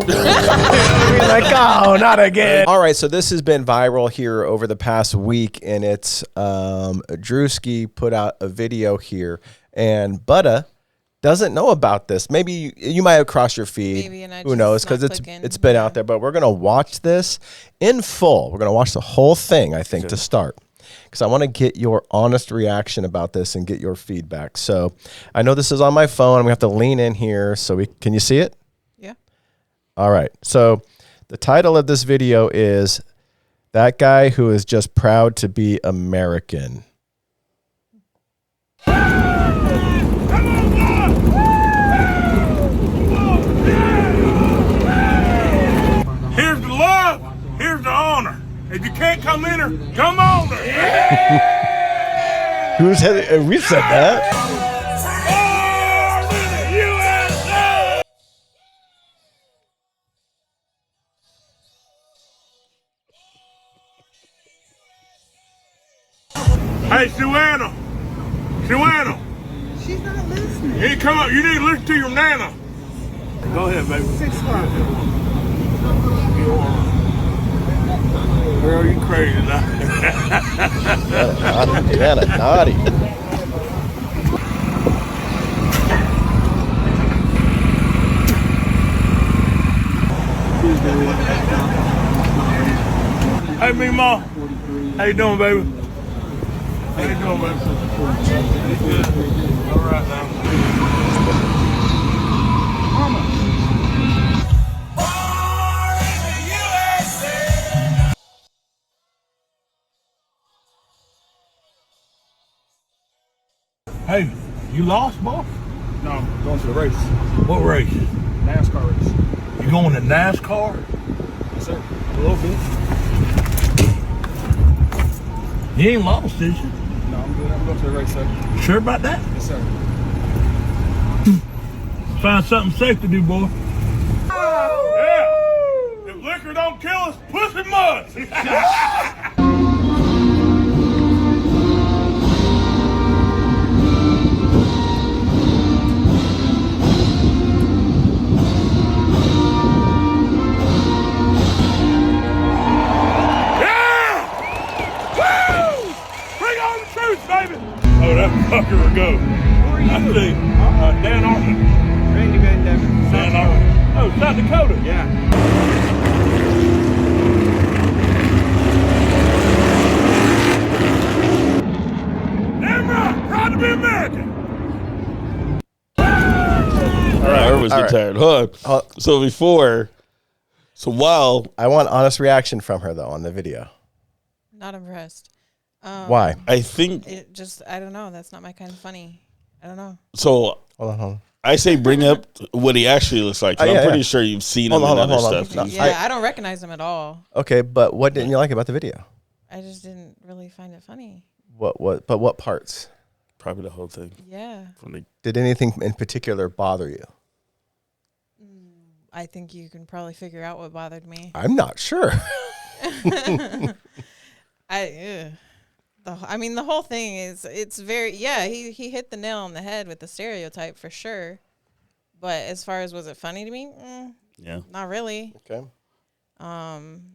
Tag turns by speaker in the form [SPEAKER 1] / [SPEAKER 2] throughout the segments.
[SPEAKER 1] Like, oh, not again. All right, so this has been viral here over the past week, and it's Druski put out a video here, and Butta doesn't know about this. Maybe you might have crossed your feed.
[SPEAKER 2] Maybe, and
[SPEAKER 1] who knows? Because it's been out there. But we're gonna watch this in full. We're gonna watch the whole thing, I think, to start, because I want to get your honest reaction about this and get your feedback. So I know this is on my phone. We have to lean in here. So can you see it?
[SPEAKER 2] Yeah. All
[SPEAKER 1] right. So the title of this video is "That Guy Who Is Just Proud to Be American."
[SPEAKER 3] Here's the love, here's the honor. If you can't come in her, come on her. Yeah!
[SPEAKER 1] We said that.
[SPEAKER 3] Hey, Suanna.
[SPEAKER 4] She's not listening.
[SPEAKER 3] You need to come up. You need to listen to your nana. Go ahead, baby.
[SPEAKER 4] 6 o'clock.
[SPEAKER 3] Girl, you crazy now.
[SPEAKER 1] Nana, naughty.
[SPEAKER 3] Hey, me, Ma. How you doing, baby? How you doing, baby? Good. All right, now. Mama. Hey, you lost, boy?
[SPEAKER 5] No, I'm going to the race.
[SPEAKER 3] What race?
[SPEAKER 5] NASCAR race.
[SPEAKER 3] You going to NASCAR?
[SPEAKER 5] Yes, sir. A little bit.
[SPEAKER 3] You ain't lost, did you?
[SPEAKER 5] No, I'm good. I'm going to the race, sir.
[SPEAKER 3] Sure about that?
[SPEAKER 5] Yes, sir.
[SPEAKER 3] Find something safe to do, boy. Yeah. If liquor don't kill us, pussy must. Baby. Oh, that fucker will go.
[SPEAKER 5] Who are you?
[SPEAKER 3] I see. Dan Arthur.
[SPEAKER 5] Randy Van Devin.
[SPEAKER 3] Dan Arthur. Oh, South Dakota.
[SPEAKER 5] Yeah.
[SPEAKER 3] Damn right. Proud to be American.
[SPEAKER 6] All right, everyone's getting tired. Hold on. So while
[SPEAKER 1] I want honest reaction from her though on the video.
[SPEAKER 2] Not impressed.
[SPEAKER 1] Why?
[SPEAKER 6] I think
[SPEAKER 2] I don't know. That's not my kind of funny. I don't know.
[SPEAKER 6] So
[SPEAKER 1] hold on.
[SPEAKER 6] I say bring up what he actually looks like. I'm pretty sure you've seen him in other stuff.
[SPEAKER 1] No,
[SPEAKER 2] yeah, I don't recognize him at all.
[SPEAKER 1] Okay, but what didn't you like about the video?
[SPEAKER 2] I just didn't really find it funny.
[SPEAKER 1] But what parts?
[SPEAKER 6] Probably the whole thing.
[SPEAKER 2] Yeah.
[SPEAKER 1] Did anything in particular bother you?
[SPEAKER 2] I think you can probably figure out what bothered me.
[SPEAKER 1] I'm not sure.
[SPEAKER 2] I mean, the whole thing is, it's very, he hit the nail on the head with the stereotype for sure. But as far as was it funny to me?
[SPEAKER 6] Yeah.
[SPEAKER 2] Not really.
[SPEAKER 1] Okay.
[SPEAKER 6] And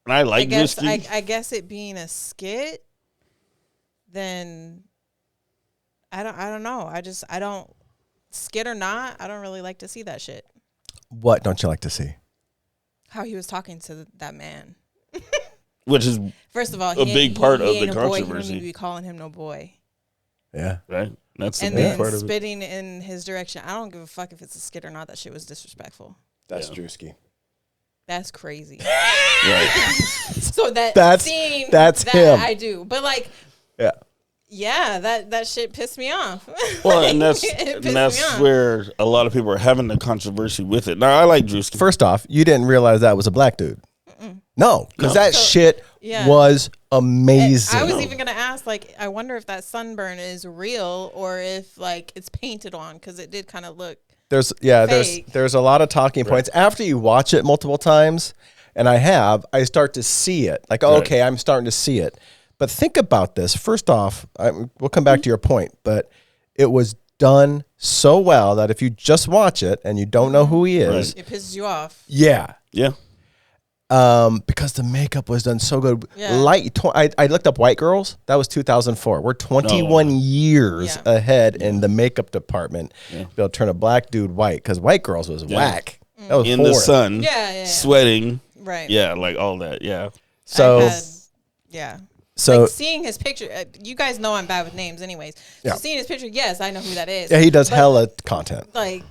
[SPEAKER 6] I like
[SPEAKER 2] this. I guess it being a skit, then I don't know. I don't, skit or not, I don't really like to see that shit.
[SPEAKER 1] What don't you like to see?
[SPEAKER 2] How he was talking to that man.
[SPEAKER 6] Which is
[SPEAKER 2] first of all,
[SPEAKER 6] a big part of the controversy.
[SPEAKER 2] He don't need to be calling him no boy.
[SPEAKER 1] Yeah.
[SPEAKER 6] Right. That's the
[SPEAKER 2] and
[SPEAKER 6] big
[SPEAKER 2] then
[SPEAKER 6] part of it.
[SPEAKER 2] spitting in his direction. I don't give a fuck if it's a skit or not. That shit was disrespectful.
[SPEAKER 1] That's Druski.
[SPEAKER 2] That's crazy.
[SPEAKER 6] Right.
[SPEAKER 2] So
[SPEAKER 1] that's
[SPEAKER 2] scene,
[SPEAKER 1] that's
[SPEAKER 2] that
[SPEAKER 1] him.
[SPEAKER 2] I do, but like, yeah, that shit pissed me off.
[SPEAKER 6] Well, and that's where a lot of people are having the controversy with it. Now, I like Druski.
[SPEAKER 1] First off, you didn't realize that was a black dude. No, because that shit was amazing.
[SPEAKER 2] I was even gonna ask, like, I wonder if that sunburn is real or if like it's painted on, because it did kind of look. There's
[SPEAKER 1] a lot of talking points after you watch it multiple times, and I start to see it. Like, okay, I'm starting to see it. But think about this. First off, we'll come back to your point, but it was done so well that if you just watch it and you don't know who he is,
[SPEAKER 2] It pisses you off.
[SPEAKER 1] yeah.
[SPEAKER 6] Yeah.
[SPEAKER 1] Because the makeup was done so good.
[SPEAKER 2] Yeah.
[SPEAKER 1] I looked up White Girls. That was 2004. We're 21 years ahead in the makeup department. Be able to turn a black dude white because White Girls was whack. That was
[SPEAKER 6] In the sun, sweating.
[SPEAKER 2] Right.
[SPEAKER 6] Yeah, like all that. Yeah.
[SPEAKER 1] So,
[SPEAKER 2] So like seeing his picture, you guys know I'm bad with names anyways.
[SPEAKER 1] Yeah.
[SPEAKER 2] So seeing his picture, yes, I know who that is.
[SPEAKER 1] Yeah, he does hella content.
[SPEAKER 2] Like,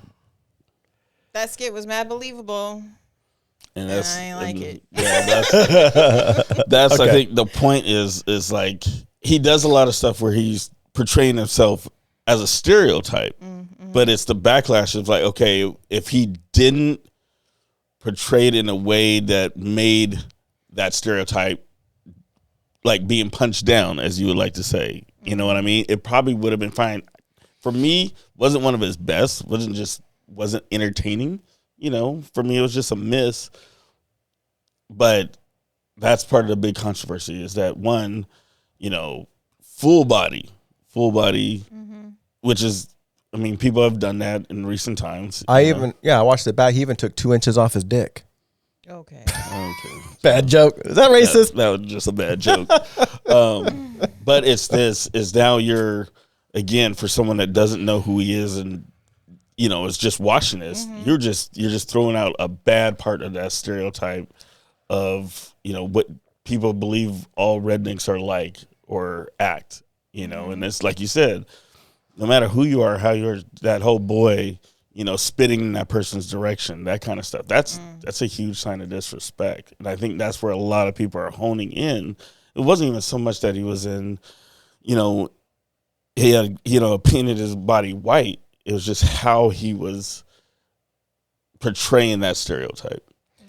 [SPEAKER 2] that skit was mad believable.
[SPEAKER 6] And
[SPEAKER 2] I ain't like it.
[SPEAKER 6] Yeah, that's okay. I think the point is like he does a lot of stuff where he's portraying himself as a stereotype, but it's the backlash of like, okay, if he didn't portray it in a way that made that stereotype like being punched down, as you would like to say, you know what I mean? It probably would have been fine. For me, wasn't one of his best. Wasn't entertaining. You know, for me, it was just a miss. But that's part of the big controversy is that one, you know, full body, which is, I mean, people have done that in recent times. I
[SPEAKER 1] watched it back. He even took 2 inches off his dick.
[SPEAKER 2] Okay.
[SPEAKER 1] Bad joke. Is that racist?
[SPEAKER 6] That was just a bad joke. But is now you're, again, for someone that doesn't know who he is and, you know, is just watching this, you're just throwing out a bad part of that stereotype of, you know, what people believe all rednecks are like or act, you know, and it's like you said, no matter who you are, how you're that whole boy, you know, spitting in that person's direction, that kind of stuff. That's a huge sign of disrespect. And I think that's where a lot of people are honing in. It wasn't even so much that he was in, you know, he had, you know, painted his body white. It was just how he was portraying that stereotype.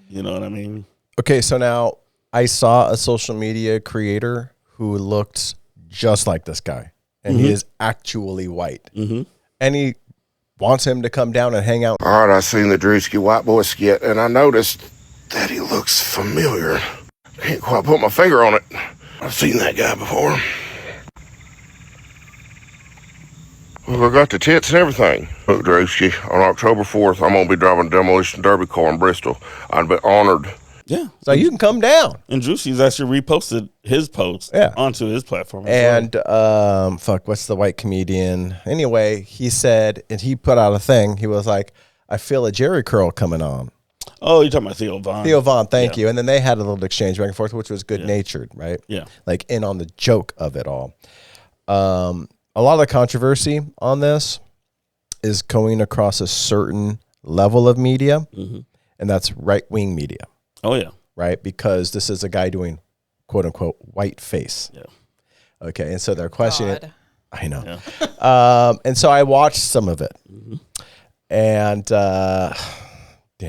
[SPEAKER 6] You know what I mean?
[SPEAKER 1] Okay, so now I saw a social media creator who looked just like this guy, and he is actually white. And he wants him to come down and hang out.
[SPEAKER 4] All right, I seen the Druski White Boy skit, and I noticed that he looks familiar. Can't quite put my finger on it. I've seen that guy before. Well, I got the tits and everything. Look, Druski, on October 4th, I'm going to be driving a demolition derby car in Bristol. I'd be honored.
[SPEAKER 6] Yeah.
[SPEAKER 1] So you can come down.
[SPEAKER 6] And Druski's actually reposted his post onto his platform.
[SPEAKER 1] And, what's the white comedian? Anyway, he said, and he put out a thing. He was like, I feel a Jerry curl coming on.
[SPEAKER 6] Oh, you're talking about Theo Von.
[SPEAKER 1] Theo Von, thank you. And then they had a little exchange back and forth, which was good-natured, right?
[SPEAKER 6] Yeah.
[SPEAKER 1] Like in on the joke of it all. A lot of the controversy on this is going across a certain level of media, and that's right-wing media.
[SPEAKER 6] Oh, yeah.
[SPEAKER 1] Right? Because this is a guy doing, quote-unquote, whiteface.
[SPEAKER 6] Yeah.
[SPEAKER 1] Okay, and so they're questioning it. I know.
[SPEAKER 6] Yeah.
[SPEAKER 1] And so I watched some of it. And, damn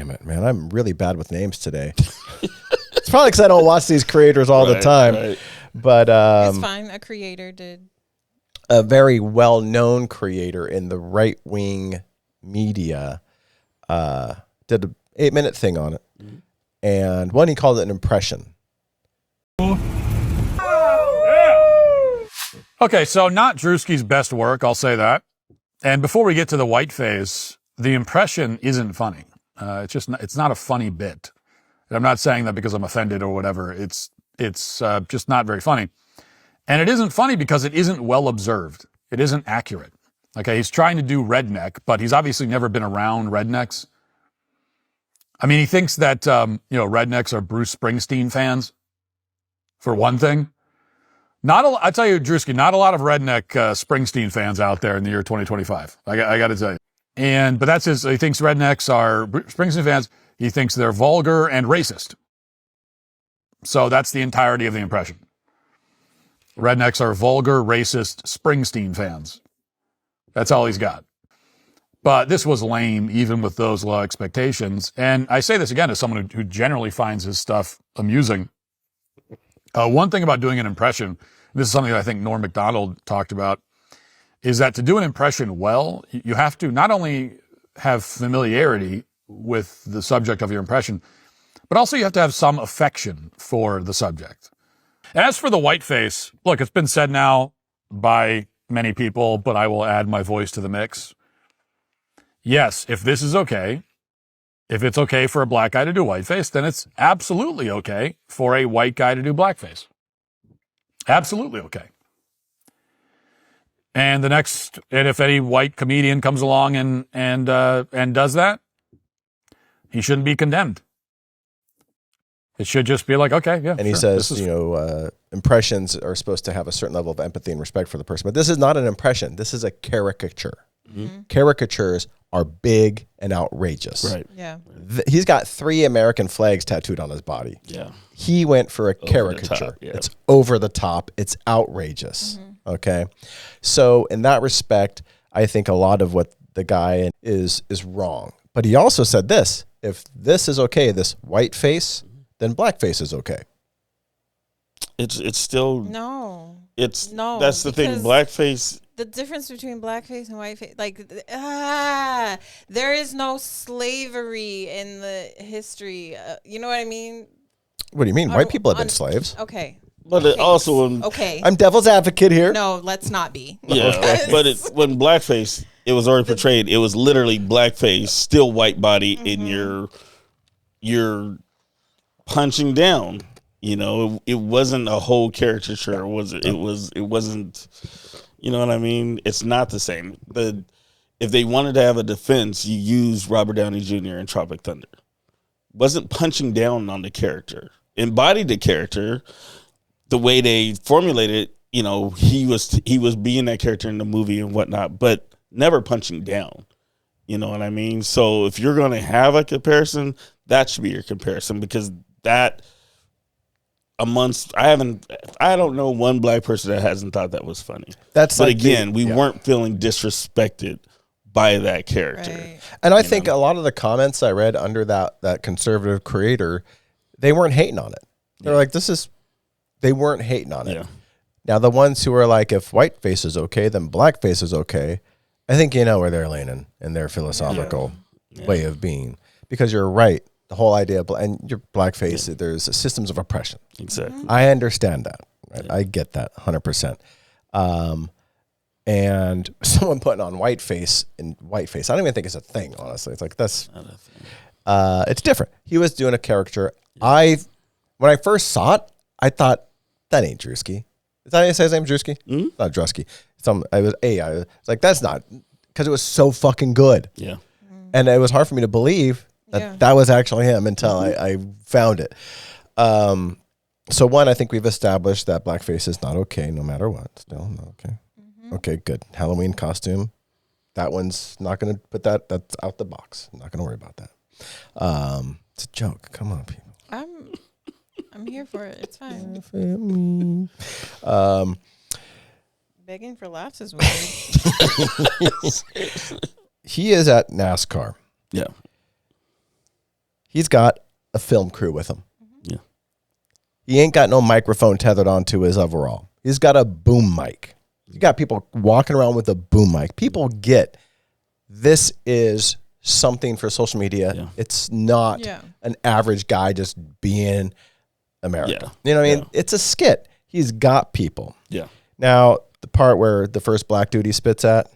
[SPEAKER 1] it, man, I'm really bad with names today. It's probably because I don't watch these creators all the time.
[SPEAKER 6] Right.
[SPEAKER 1] But
[SPEAKER 2] it's fine. A creator did.
[SPEAKER 1] A very well-known creator in the right-wing media did an 8-minute thing on it. And one, he called it an impression.
[SPEAKER 7] Okay, so not Druski's best work, I'll say that. And before we get to the white face, the impression isn't funny. It's not a funny bit. And I'm not saying that because I'm offended or whatever. It's just not very funny. And it isn't funny because it isn't well observed. It isn't accurate. Okay, he's trying to do redneck, but he's obviously never been around rednecks. I mean, he thinks that, rednecks are Bruce Springsteen fans, for one thing. I tell you, Druski, not a lot of redneck Springsteen fans out there in the year 2025. I got to tell you. But that's he thinks rednecks are Springsteen fans. He thinks they're vulgar and racist. So that's the entirety of the impression. Rednecks are vulgar, racist Springsteen fans. That's all he's got. But this was lame, even with those low expectations. And I say this again as someone who generally finds his stuff amusing. One thing about doing an impression, this is something that I think Norm Macdonald talked about, is that to do an impression well, you have to not only have familiarity with the subject of your impression, but also you have to have some affection for the subject. As for the whiteface, look, it's been said now by many people, but I will add my voice to the mix. Yes, if this is okay, if it's okay for a black guy to do whiteface, then it's absolutely okay for a white guy to do blackface. Absolutely okay. And if any white comedian comes along and does that, he shouldn't be condemned. It should just be like, okay, yeah.
[SPEAKER 1] And he says, impressions are supposed to have a certain level of empathy and respect for the person. But this is not an impression. This is a caricature. Mm-hmm. Caricatures are big and outrageous.
[SPEAKER 6] Right.
[SPEAKER 2] Yeah.
[SPEAKER 1] He's got 3 American flags tattooed on his body.
[SPEAKER 6] Yeah.
[SPEAKER 1] He went for a caricature.
[SPEAKER 6] Yeah.
[SPEAKER 1] It's over the top. It's outrageous. Mm-hmm. Okay. So in that respect, I think a lot of what the guy is wrong. But he also said this: if this is okay, this white face, then blackface is okay.
[SPEAKER 6] It's still
[SPEAKER 2] no.
[SPEAKER 6] It's
[SPEAKER 2] no.
[SPEAKER 6] That's the thing. Blackface.
[SPEAKER 2] The difference between blackface and whiteface, there is no slavery in the history. You know what I mean?
[SPEAKER 1] What do you mean? White people have been slaves.
[SPEAKER 2] Okay.
[SPEAKER 6] But it also,
[SPEAKER 2] okay.
[SPEAKER 1] I'm devil's advocate here.
[SPEAKER 2] No, let's not be.
[SPEAKER 6] Yeah, but when blackface, it was already portrayed. It was literally blackface, still white body, and you're punching down. You know, it wasn't a whole caricature, was it? It wasn't. You know what I mean? It's not the same. If they wanted to have a defense, you use Robert Downey Jr. in Tropic Thunder. Wasn't punching down on the character. Embodied the character. The way they formulated it, you know, he was being that character in the movie and whatnot, but never punching down. You know what I mean? So if you're going to have a comparison, that should be your comparison, because that I don't know one black person that hasn't thought that was funny. But again, we weren't feeling disrespected by that character.
[SPEAKER 2] Right.
[SPEAKER 1] And I think a lot of the comments I read under that conservative creator, they weren't hating on it. They're like, they weren't hating on it.
[SPEAKER 6] Yeah.
[SPEAKER 1] Now, the ones who are like, if whiteface is okay, then blackface is okay, I think you know where they're leaning in their philosophical way of being. Because you're right. The whole idea of and your blackface, there's systems of oppression.
[SPEAKER 6] Exactly.
[SPEAKER 1] I understand that. Right? I get that 100%. And someone putting on whiteface, I don't even think it's a thing, honestly. It's like, that's, it's different. He was doing a character. When I first saw it, I thought, that ain't Druski. Is that how you say his name, Druski? Mm-hmm. Not Druski. I was like, that's not, because it was so fucking good.
[SPEAKER 6] Yeah.
[SPEAKER 1] And it was hard for me to believe that was actually him until I found it. So one, I think we've established that blackface is not okay no matter what. Still not okay. Mm-hmm. Okay, good. Halloween costume. That one's not going to put that. That's out the box. I'm not going to worry about that. It's a joke. Come on, people.
[SPEAKER 2] I'm here for it. It's fine. Begging for laughs is weird.
[SPEAKER 1] He is at NASCAR.
[SPEAKER 6] Yeah.
[SPEAKER 1] He's got a film crew with him.
[SPEAKER 6] Yeah.
[SPEAKER 1] He ain't got no microphone tethered onto his overall. He's got a boom mic. You got people walking around with a boom mic. People get this is something for social media. Yeah. It's not an average guy just being America. Yeah. You know what I mean? Yeah. It's a skit. He's got people.
[SPEAKER 6] Yeah.
[SPEAKER 1] Now, the part where the first black dude he spits at,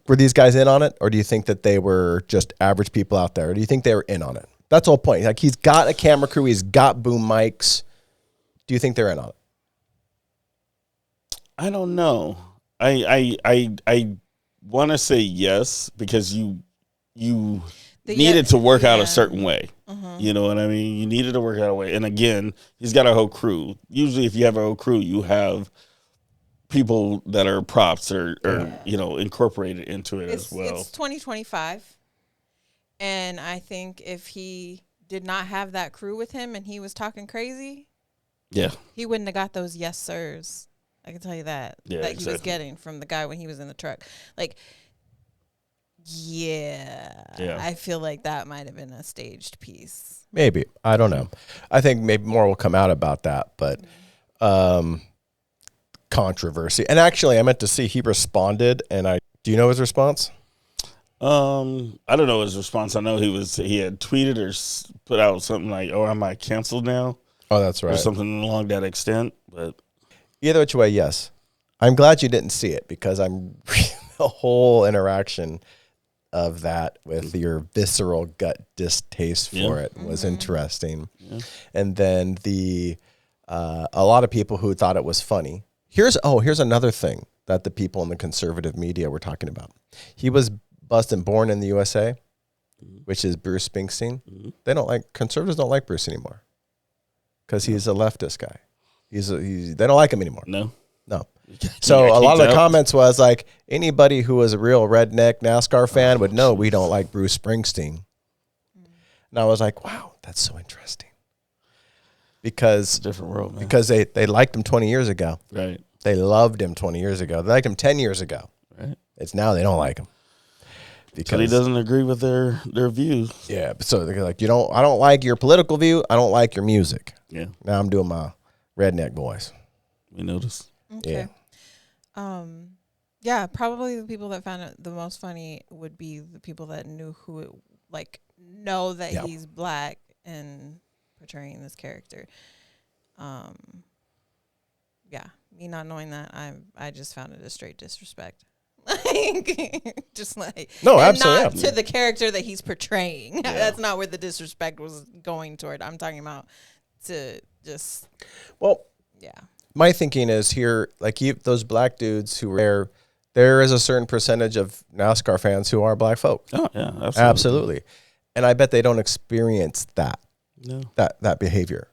[SPEAKER 1] were these guys in on it, or do you think that they were just average people out there? Or do you think they were in on it? That's the whole point. Like, he's got a camera crew, he's got boom mics. Do you think they're in on it?
[SPEAKER 6] I don't know. I want to say yes, because you needed to work out a certain way. Uh-huh. You know what I mean? You needed to work out a way. And again, he's got a whole crew. Usually, if you have a whole crew, you have people that are props or incorporated into it as well.
[SPEAKER 2] It's 2025, and I think if he did not have that crew with him and he was talking crazy, he wouldn't have got those yes sirs. I can tell you that he was getting from the guy when he was in the truck. Like, I feel like that might have been a staged piece.
[SPEAKER 1] Maybe. I don't know. I think maybe more will come out about that, but controversy. And actually, I meant to see he responded, and do you know his response?
[SPEAKER 6] I don't know his response. I know he had tweeted or put out something like, "Oh, am I canceled now?"
[SPEAKER 1] Oh, that's right.
[SPEAKER 6] Or something along that extent. But
[SPEAKER 1] either which way, yes. I'm glad you didn't see it because I'm the whole interaction of that with your visceral gut distaste for it was interesting. Yeah. And then a lot of people who thought it was funny. Here's another thing that the people in the conservative media were talking about. He was born in the USA, which is Bruce Springsteen. Conservatives don't like Bruce anymore because he's a leftist guy. They don't like him anymore. No. So a lot of the comments was like, anybody who was a real redneck NASCAR fan would know we don't like Bruce Springsteen. And I was like, wow, that's so interesting. Because
[SPEAKER 6] different world, man.
[SPEAKER 1] Because they liked him 20 years ago.
[SPEAKER 6] Right.
[SPEAKER 1] They loved him 20 years ago. They liked him 10 years ago.
[SPEAKER 6] Right.
[SPEAKER 1] It's now they don't like him.
[SPEAKER 6] Because he doesn't agree with their views.
[SPEAKER 1] Yeah. So they're like, I don't like your political view. I don't like your music.
[SPEAKER 6] Yeah.
[SPEAKER 1] Now I'm doing my redneck voice.
[SPEAKER 6] We noticed.
[SPEAKER 2] Okay. Yeah. Probably the people that found it the most funny would be the people that knew know that he's black and portraying this character. Yeah, me not knowing that, I just found it a straight disrespect. Just like
[SPEAKER 1] no, absolutely
[SPEAKER 2] not to the character that he's portraying. Yeah. That's not where the disrespect was going toward. I'm talking about to just
[SPEAKER 1] my thinking is here, like those black dudes who were there is a certain percentage of NASCAR fans who are black folk.
[SPEAKER 6] Oh yeah,
[SPEAKER 1] absolutely. And I bet they don't experience that behavior.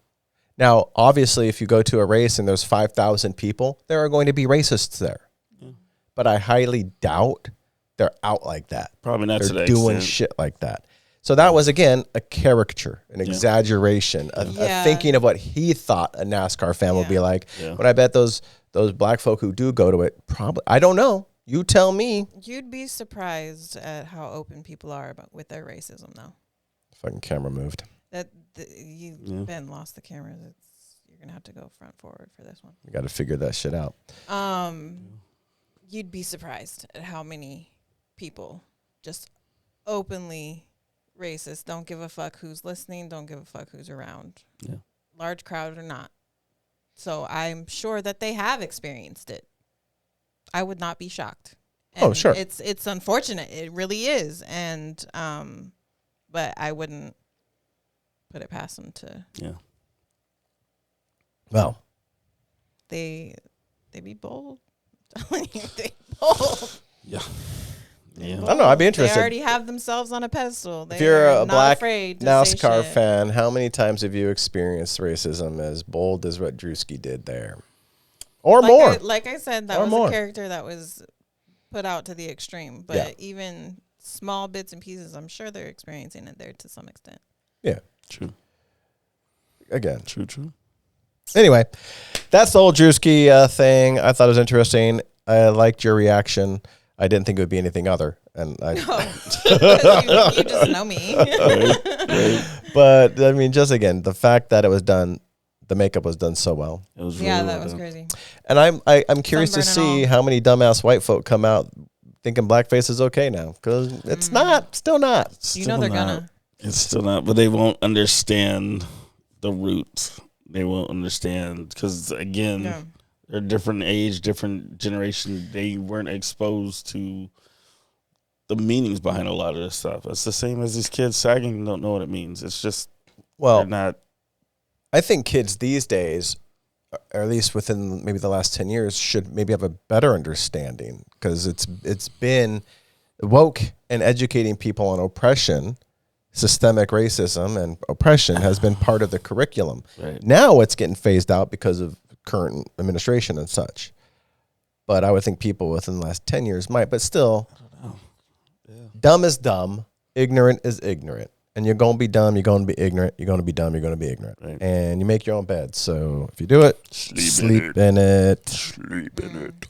[SPEAKER 1] Now, obviously, if you go to a race and there's 5,000 people, there are going to be racists there. Yeah. But I highly doubt they're out like that.
[SPEAKER 6] Probably not.
[SPEAKER 1] They're doing shit like that. So that was, again, a caricature, an exaggeration, a thinking of what he thought a NASCAR fan would be like. Yeah. But I bet those black folk who do go to it, probably, I don't know. You tell me.
[SPEAKER 2] You'd be surprised at how open people are with their racism, though.
[SPEAKER 1] Fucking camera moved.
[SPEAKER 2] Ben lost the cameras. You're gonna have to go front forward for this one.
[SPEAKER 1] We got to figure that shit out.
[SPEAKER 2] You'd be surprised at how many people just openly racist. Don't give a fuck who's listening. Don't give a fuck who's around. Yeah, large crowd or not. So I'm sure that they have experienced it. I would not be shocked. And
[SPEAKER 1] sure.
[SPEAKER 2] It's unfortunate. It really is. And but I wouldn't put it past them to.
[SPEAKER 6] Yeah.
[SPEAKER 1] Well,
[SPEAKER 2] they be bold. They bold.
[SPEAKER 6] Yeah.
[SPEAKER 1] I don't know. I'd be interested.
[SPEAKER 2] They already have themselves on a pedestal.
[SPEAKER 1] If you're a black NASCAR fan, how many times have you experienced racism as bold as what Druski did there? Or more.
[SPEAKER 2] Like I said, that was a character that was put out to the extreme. But even small bits and pieces, I'm sure they're experiencing it there to some extent.
[SPEAKER 1] Yeah.
[SPEAKER 6] True.
[SPEAKER 1] Again.
[SPEAKER 6] True.
[SPEAKER 1] Anyway, that's the whole Druski thing. I thought it was interesting. I liked your reaction. I didn't think it would be anything other. And
[SPEAKER 2] you just know me.
[SPEAKER 1] Right. But, I mean, just again, the fact that it was done, the makeup was done so well.
[SPEAKER 6] It was really
[SPEAKER 2] that was crazy.
[SPEAKER 1] And I'm curious to see how many dumbass white folk come out thinking blackface is okay now. Because it's still not.
[SPEAKER 2] They're gonna.
[SPEAKER 6] It's still not, but they won't understand the roots. They won't understand because, again, they're different age, different generation. They weren't exposed to the meanings behind a lot of this stuff. It's the same as these kids sagging and don't know what it means. It's just, they're not.
[SPEAKER 1] I think kids these days, or at least within maybe the last 10 years, should maybe have a better understanding because it's been woke and educating people on oppression. Systemic racism and oppression has been part of the curriculum.
[SPEAKER 6] Right.
[SPEAKER 1] Now it's getting phased out because of current administration and such. But I would think people within the last 10 years might, but still,
[SPEAKER 6] I don't know. Yeah.
[SPEAKER 1] Dumb is dumb, ignorant is ignorant. And you're going to be dumb, you're going to be ignorant, you're going to be dumb, you're going to be ignorant. Right. And you make your own bed. So if you do it, sleep in it.
[SPEAKER 6] Sleep in it.